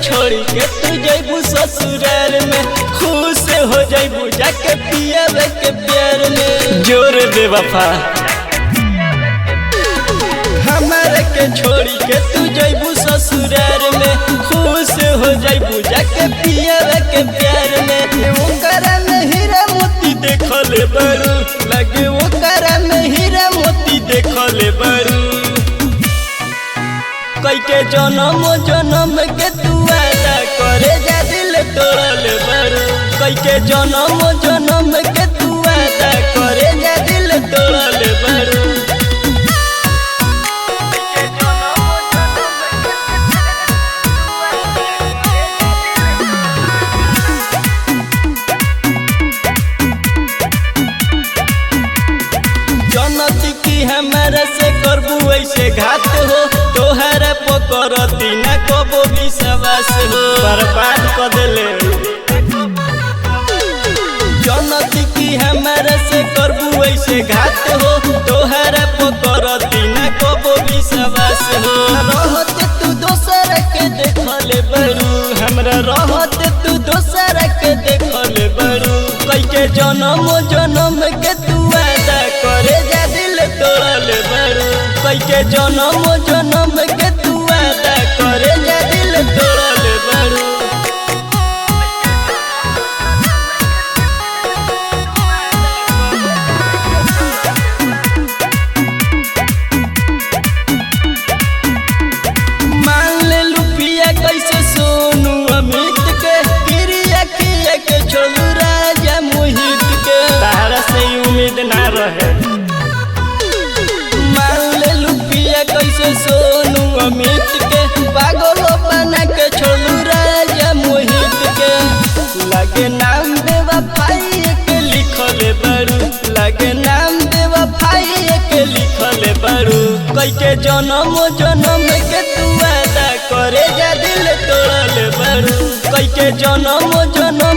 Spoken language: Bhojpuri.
छोड़ी के तू जैबू ससुराल में, खुश हो जैबू जाके पियावे के प्यार में। जोर दे वफा हमारे के छोड़ी के तू जैबू ससुराल में, खुश हो जैबू जाके पियावे के प्यार में। ओकरा में हीरा मोती देखले बड़ू, लगे ओकरा में हीरा मोती देखले बड़ू। कई के जन्म जन्म के तू वादा करे जा दिल तोड़ले बड़ू, कई के जन्म जन्म के तू वादा करे जा दिल तोड़ले बड़ू। जनती की हमारा से करबू ऐसे घात हो, तोहरा पकड़ती न कबो विश्वास हो, बर्बाद कर देले। जनती की हमारा से करबू ऐसे घात हो, तोहरा पकड़ती न कबो विश्वास हो। रहते तू दोसर के देखले बड़ू, हमरा रहते तू दोसर के देखले बड़ू। कई के जन्म जन्म के तू वादा करे जा दिल तोड़ले बड़ू, कई के जन्म जन्म के तू वादा करे जा दिल तोड़ले बड़ू। मान ले लुपिया कैसे सोनू अमित के, गिरिया किया के छोड़ू राजा मोहित के, तारा से उम्मीद ना रहे। कैसे सोनू अमित के, पागल बना के छोड़ू राजा मोहित के। लगे नाम बेवफाई के लिखले बड़ू, लगे नाम बेवफाई के लिखले बड़ू। कई के जन्म जन्म के तू वादा करे जा दिल तोड़ले बड़ू, कई के जन्म जन्म